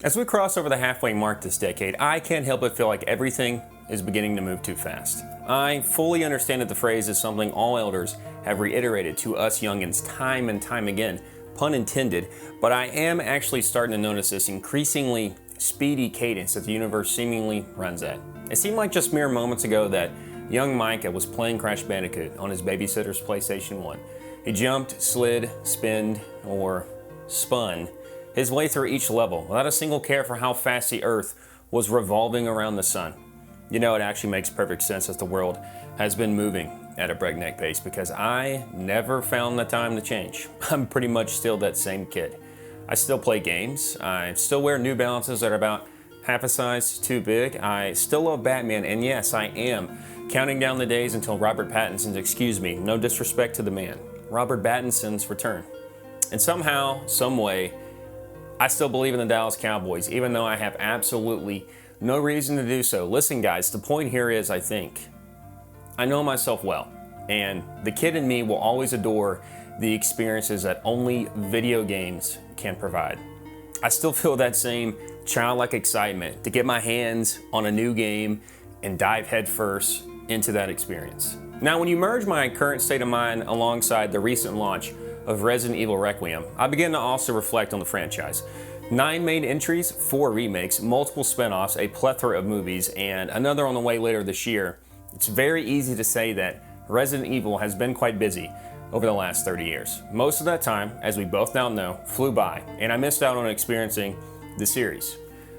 As we cross over the halfway mark this decade, I can't help but feel like everything is beginning to move too fast. I fully understand that the phrase is something all elders have reiterated to us youngins time and time again, pun intended, but I am actually starting to notice this increasingly speedy cadence that the universe seemingly runs at. It seemed like just mere moments ago that young Micah was playing Crash Bandicoot on his babysitter's PlayStation 1. He jumped, slid, spinned, or spun his way through each level without a single care for how fast the Earth was revolving around the sun. You know, it actually makes perfect sense as the world has been moving at a breakneck pace because I never found the time to change. I'm pretty much still that same kid. I still play games. I still wear New Balances that are about half a size too big. I still love Batman, and yes, I am counting down the days until Robert Pattinson's, excuse me, no disrespect to the man, Robert Pattinson's return. And somehow, some way, I still believe in the Dallas Cowboys, even though I have absolutely no reason to do so. Listen, guys, the point here is, I think, I know myself well, and the kid in me will always adore the experiences that only video games can provide. I still feel that same childlike excitement to get my hands on a new game and dive headfirst into that experience. Now, when you merge my current state of mind alongside the recent launch of Resident Evil Requiem, I begin to also reflect on the franchise. 9 main entries, 4 remakes, multiple spin-offs, a plethora of movies, and another on the way later this year. It's very easy to say that Resident Evil has been quite busy over the last 30 years. Most of that time, as we both now know, flew by, and I missed out on experiencing the series.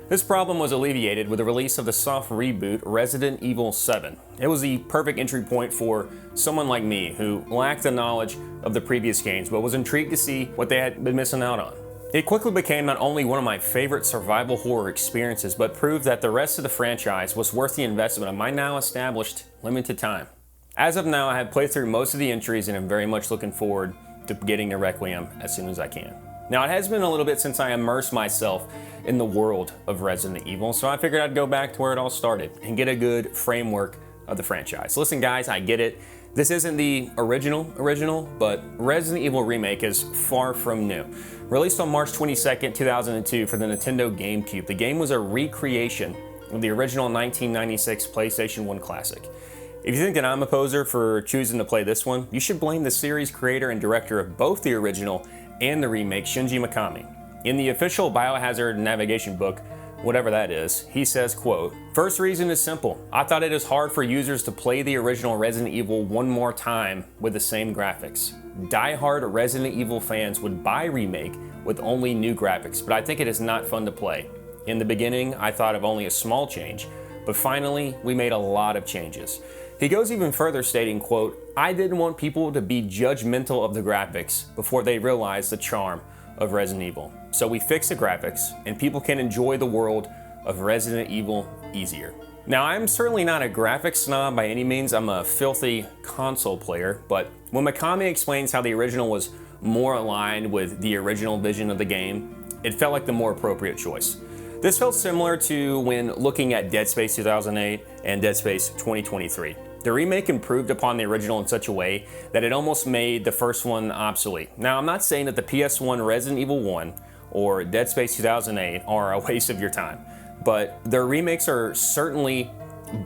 This problem was alleviated with the release of the soft reboot Resident Evil 7. It was the perfect entry point for someone like me who lacked the knowledge of the previous games but was intrigued to see what they had been missing out on. It quickly became not only one of my favorite survival horror experiences, but proved that the rest of the franchise was worth the investment of my now established limited time. As of now, I have played through most of the entries and am very much looking forward to getting to Requiem as soon as I can. Now, it has been a little bit since I immersed myself in the world of Resident Evil, so I figured I'd go back to where it all started and get a good framework of the franchise. Listen, guys, I get it. This isn't the original, but Resident Evil Remake is far from new. Released on March 22nd, 2002 for the Nintendo GameCube, the game was a recreation of the original 1996 PlayStation 1 classic. If you think that I'm a poser for choosing to play this one, you should blame the series creator and director of both the original and the remake, Shinji Mikami. In the official Biohazard navigation book, whatever that is, he says, quote, "First reason is simple. I thought it is hard for users to play the original Resident Evil one more time with the same graphics. Die-hard Resident Evil fans would buy Remake with only new graphics, but I think it is not fun to play. In the beginning, I thought of only a small change, but finally, we made a lot of changes." He goes even further stating, quote, "I didn't want people to be judgmental of the graphics before they realized the charm of Resident Evil. So we fixed the graphics and people can enjoy the world of Resident Evil easier." Now, I'm certainly not a graphics snob by any means. I'm a filthy console player, but when Mikami explains how the original was more aligned with the original vision of the game, it felt like the more appropriate choice. This felt similar to when looking at Dead Space 2008 and Dead Space 2023. The remake improved upon the original in such a way that it almost made the first one obsolete. Now, I'm not saying that the PS1 Resident Evil 1 or Dead Space 2008 are a waste of your time, but their remakes are certainly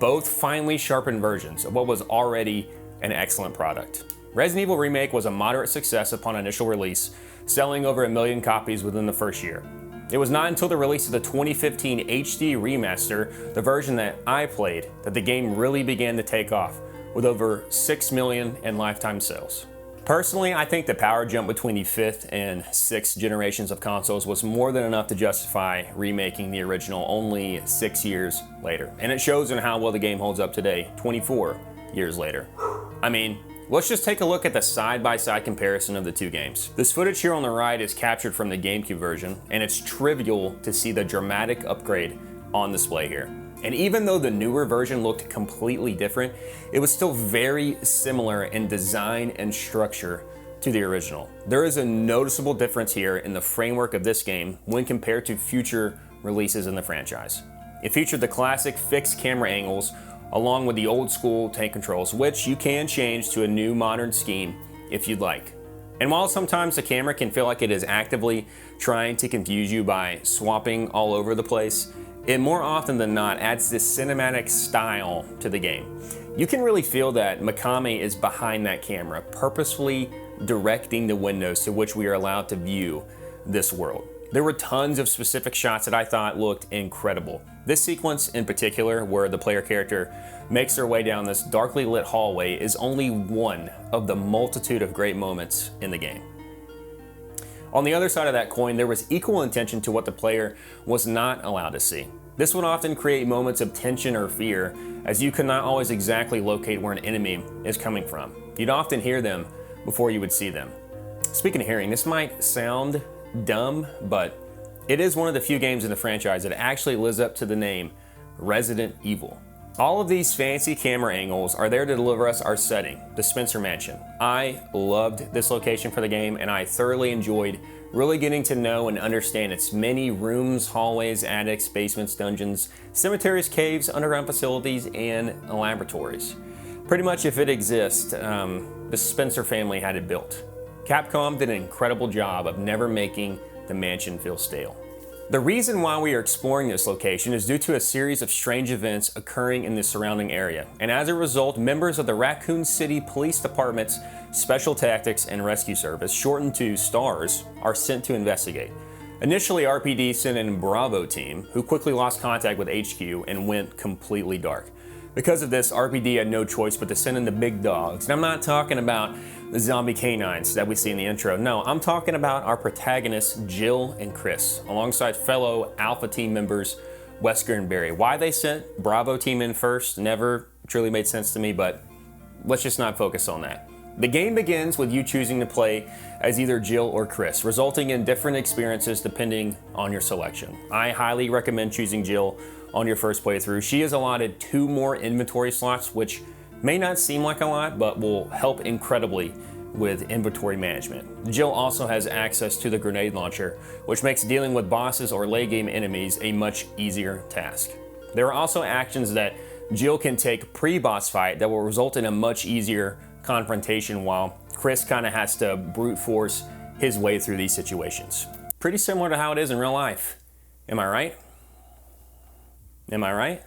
both finely sharpened versions of what was already an excellent product. Resident Evil Remake was a moderate success upon initial release, selling over 1 million copies within the first year. It was not until the release of the 2015 HD remaster, the version that I played, that the game really began to take off, with over 6 million in lifetime sales. Personally, I think the power jump between the 5th and 6th generations of consoles was more than enough to justify remaking the original only 6 years later. And it shows in how well the game holds up today, 24 years later. I mean, let's just take a look at the side-by-side comparison of the two games. This footage here on the right is captured from the GameCube version, and it's trivial to see the dramatic upgrade on display here. And even though the newer version looked completely different, it was still very similar in design and structure to the original. There is a noticeable difference here in the framework of this game when compared to future releases in the franchise. It featured the classic fixed camera angles along with the old school tank controls, which you can change to a new modern scheme if you'd like. And while sometimes the camera can feel like it is actively trying to confuse you by swapping all over the place, it more often than not adds this cinematic style to the game. You can really feel that Mikami is behind that camera, purposefully directing the windows to which we are allowed to view this world. There were tons of specific shots that I thought looked incredible. This sequence in particular, where the player character makes their way down this darkly lit hallway, is only one of the multitude of great moments in the game. On the other side of that coin, there was equal intention to what the player was not allowed to see. This would often create moments of tension or fear, as you could not always exactly locate where an enemy is coming from. You'd often hear them before you would see them. Speaking of hearing, this might sound dumb, but it is one of the few games in the franchise that actually lives up to the name Resident Evil. All of these fancy camera angles are there to deliver us our setting, the Spencer Mansion. I loved this location for the game, and I thoroughly enjoyed really getting to know and understand its many rooms, hallways, attics, basements, dungeons, cemeteries, caves, underground facilities, and laboratories. Pretty much if it exists, the Spencer family had it built. Capcom did an incredible job of never making the mansion feel stale. The reason why we are exploring this location is due to a series of strange events occurring in the surrounding area, and as a result, members of the Raccoon City Police Department's Special Tactics and Rescue Service, shortened to STARS, are sent to investigate. Initially, RPD sent in Bravo team, who quickly lost contact with HQ and went completely dark. Because of this, RPD had no choice but to send in the big dogs. And I'm not talking about the zombie canines that we see in the intro. No, I'm talking about our protagonists, Jill and Chris, alongside fellow Alpha team members, Wesker and Barry. Why they sent Bravo team in first never truly made sense to me, but let's just not focus on that. The game begins with you choosing to play as either Jill or Chris, resulting in different experiences depending on your selection. I highly recommend choosing Jill on your first playthrough. She is allotted 2 more inventory slots, which may not seem like a lot, but will help incredibly with inventory management. Jill also has access to the grenade launcher, which makes dealing with bosses or late game enemies a much easier task. There are also actions that Jill can take pre-boss fight that will result in a much easier confrontation, while Chris kind of has to brute force his way through these situations. Pretty similar to how it is in real life. Am I right? Am I right?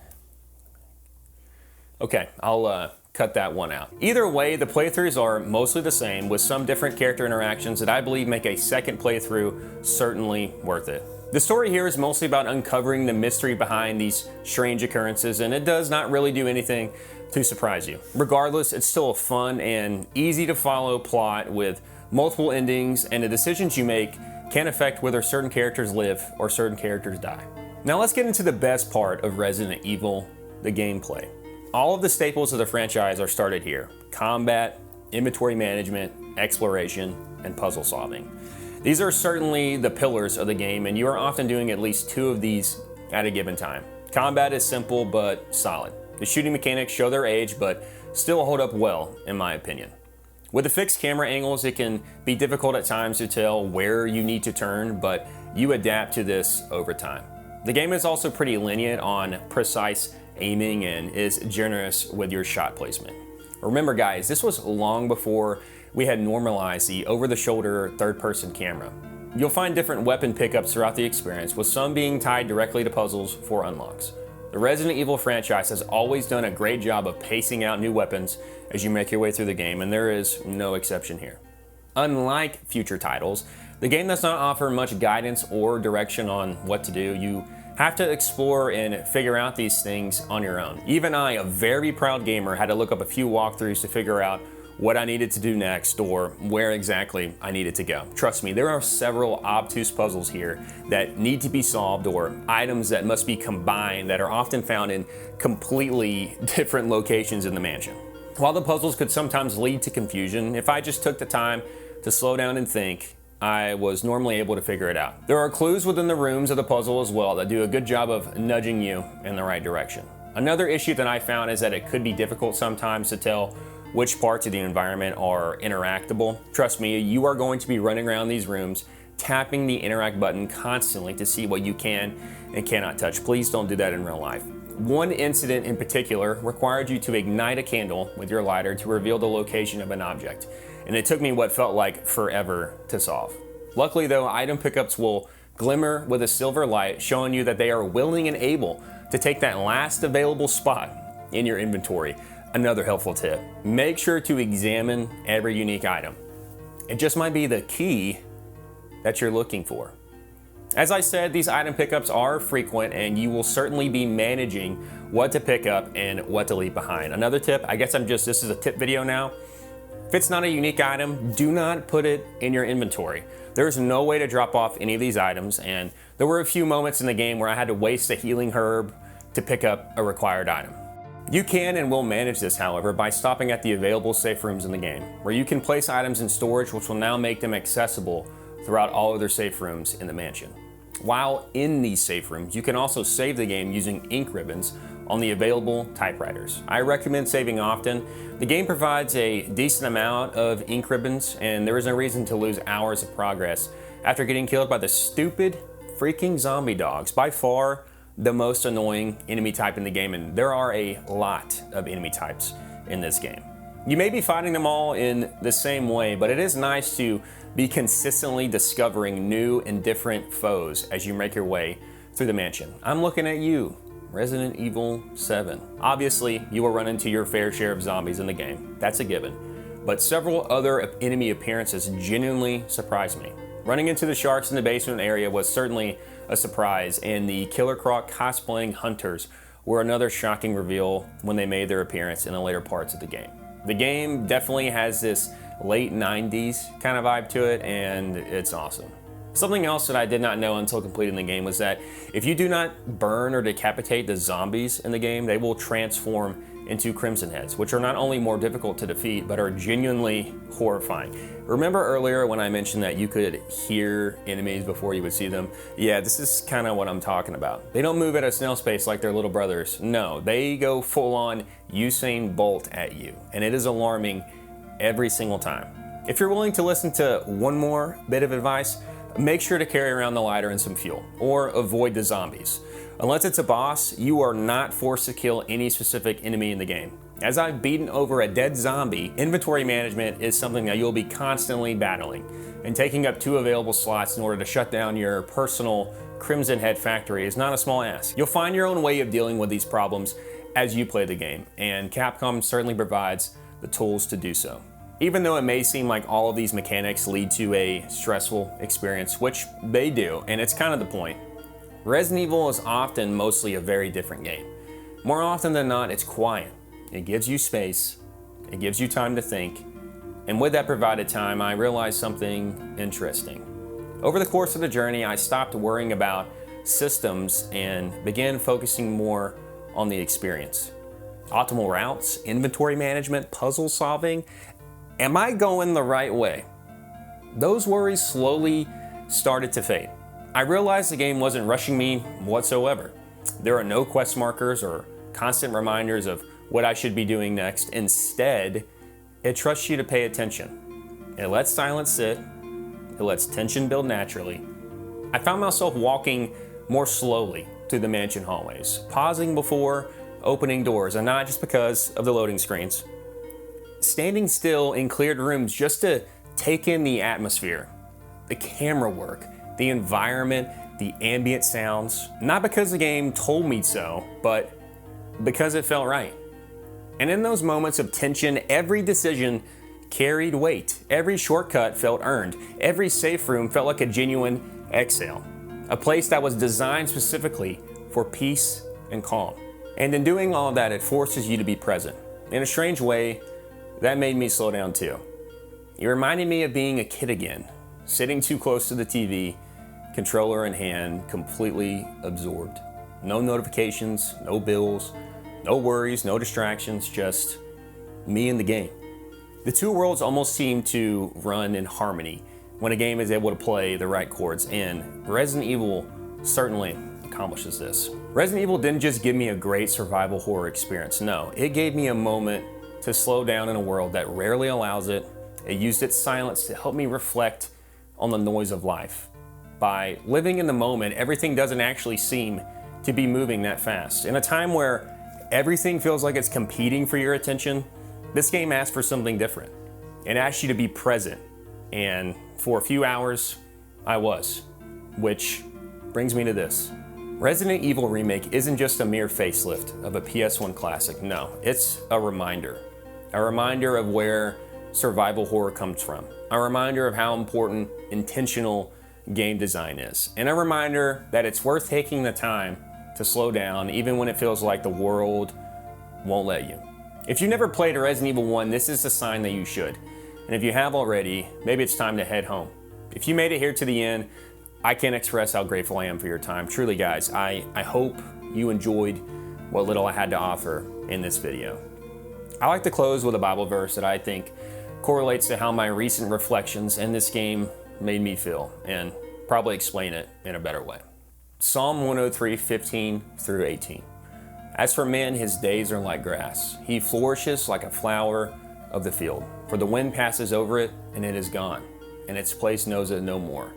Okay, I'll cut that one out. Either way, the playthroughs are mostly the same, with some different character interactions that I believe make a second playthrough certainly worth it. The story here is mostly about uncovering the mystery behind these strange occurrences, and it does not really do anything to surprise you. Regardless, it's still a fun and easy to follow plot with multiple endings, and the decisions you make can affect whether certain characters live or certain characters die. Now let's get into the best part of Resident Evil, the gameplay. All of the staples of the franchise are started here: combat, inventory management, exploration, and puzzle solving. These are certainly the pillars of the game, and you are often doing at least 2 of these at a given time. Combat is simple but solid. The shooting mechanics show their age, but still hold up well, in my opinion. With the fixed camera angles, it can be difficult at times to tell where you need to turn, but you adapt to this over time. The game is also pretty lenient on precise aiming and is generous with your shot placement. Remember guys, this was long before we had normalized the over-the-shoulder third-person camera. You'll find different weapon pickups throughout the experience, with some being tied directly to puzzles for unlocks. The Resident Evil franchise has always done a great job of pacing out new weapons as you make your way through the game, and there is no exception here. Unlike future titles, the game does not offer much guidance or direction on what to do. You have to explore and figure out these things on your own. Even I, a very proud gamer, had to look up a few walkthroughs to figure out what I needed to do next or where exactly I needed to go. Trust me, there are several obtuse puzzles here that need to be solved, or items that must be combined that are often found in completely different locations in the mansion. While the puzzles could sometimes lead to confusion, if I just took the time to slow down and think, I was normally able to figure it out. There are clues within the rooms of the puzzle as well that do a good job of nudging you in the right direction. Another issue that I found is that it could be difficult sometimes to tell which parts of the environment are interactable. Trust me, you are going to be running around these rooms, tapping the interact button constantly to see what you can and cannot touch. Please don't do that in real life. One incident in particular required you to ignite a candle with your lighter to reveal the location of an object. and it took me what felt like forever to solve. Luckily though, item pickups will glimmer with a silver light, showing you that they are willing and able to take that last available spot in your inventory. Another helpful tip: make sure to examine every unique item. It just might be the key that you're looking for. As I said, these item pickups are frequent, and you will certainly be managing what to pick up and what to leave behind. Another tip, this is a tip video now. If it's not a unique item, do not put it in your inventory. There's no way to drop off any of these items, and there were a few moments in the game where I had to waste a healing herb to pick up a required item. You can and will manage this, however, by stopping at the available safe rooms in the game, where you can place items in storage, which will now make them accessible throughout all other safe rooms in the mansion. While in these safe rooms, you can also save the game using ink ribbons on the available typewriters. I recommend saving often. The game provides a decent amount of ink ribbons, and there is no reason to lose hours of progress after getting killed by the stupid freaking zombie dogs. By far the most annoying enemy type in the game, and there are a lot of enemy types in this game. You may be fighting them all in the same way, but it is nice to be consistently discovering new and different foes as you make your way through the mansion. I'm looking at you, Resident Evil 7. Obviously, you will run into your fair share of zombies in the game, that's a given, but several other enemy appearances genuinely surprised me. Running into the sharks in the basement area was certainly a surprise, and the Killer Croc cosplaying hunters were another shocking reveal when they made their appearance in the later parts of the game. The game definitely has this late 90s kind of vibe to it, and it's awesome. Something else that I did not know until completing the game was that if you do not burn or decapitate the zombies in the game, they will transform into Crimson Heads, which are not only more difficult to defeat, but are genuinely horrifying. Remember earlier when I mentioned that you could hear enemies before you would see them? Yeah, this is kind of what I'm talking about. They don't move at a snail's pace like their little brothers. No, they go full on Usain Bolt at you, and it is alarming every single time. If you're willing to listen to one more bit of advice, make sure to carry around the lighter and some fuel, or avoid the zombies. Unless it's a boss, you are not forced to kill any specific enemy in the game. As I've beaten over a dead zombie, inventory management is something that you'll be constantly battling, and taking up 2 available slots in order to shut down your personal Crimson Head factory is not a small ask. You'll find your own way of dealing with these problems as you play the game, and Capcom certainly provides the tools to do so. Even though it may seem like all of these mechanics lead to a stressful experience, which they do, and it's kind of the point, Resident Evil is often mostly a very different game. More often than not, it's quiet. It gives you space, it gives you time to think, and with that provided time, I realized something interesting. Over the course of the journey, I stopped worrying about systems and began focusing more on the experience. Optimal routes, inventory management, puzzle solving. Am I going the right way? Those worries slowly started to fade. I realized the game wasn't rushing me whatsoever. There are no quest markers or constant reminders of what I should be doing next. Instead, it trusts you to pay attention. It lets silence sit. It lets tension build naturally. I found myself walking more slowly through the mansion hallways, pausing before opening doors, and not just because of the loading screens. Standing still in cleared rooms just to take in the atmosphere, the camera work, the environment, the ambient sounds, not because the game told me so, but because it felt right. And in those moments of tension, every decision carried weight. Every shortcut felt earned. Every safe room felt like a genuine exhale. A place that was designed specifically for peace and calm. And in doing all of that, it forces you to be present. In a strange way, that made me slow down too. It reminded me of being a kid again, sitting too close to the TV, controller in hand, completely absorbed. No notifications, no bills, no worries, no distractions, just me and the game. The two worlds almost seem to run in harmony when a game is able to play the right chords, and Resident Evil certainly accomplishes this. Resident Evil didn't just give me a great survival horror experience, no, it gave me a moment to slow down in a world that rarely allows it. It used its silence to help me reflect on the noise of life. By living in the moment, everything doesn't actually seem to be moving that fast. In a time where everything feels like it's competing for your attention, this game asks for something different. and asked you to be present. And for a few hours, I was. Which brings me to this. Resident Evil Remake isn't just a mere facelift of a PS1 classic. No, it's a reminder. A reminder of where survival horror comes from. A reminder of how important intentional game design is. And a reminder that it's worth taking the time to slow down even when it feels like the world won't let you. If you've never played Resident Evil 1, this is a sign that you should. And if you have already, maybe it's time to head home. If you made it here to the end, I can't express how grateful I am for your time. Truly, guys, I hope you enjoyed what little I had to offer in this video. I like to close with a Bible verse that I think correlates to how my recent reflections in this game made me feel, and probably explain it in a better way. Psalm 103:15-18. As for man, his days are like grass. He flourishes like a flower of the field. For the wind passes over it, and it is gone, and its place knows it no more.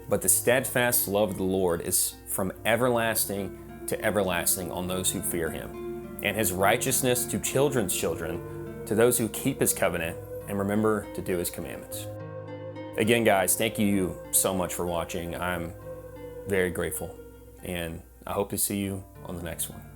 But the steadfast love of the Lord is from everlasting to everlasting on those who fear him, and his righteousness to children's children, to those who keep his covenant and remember to do his commandments. Again, guys, thank you so much for watching. I'm very grateful, and I hope to see you on the next one.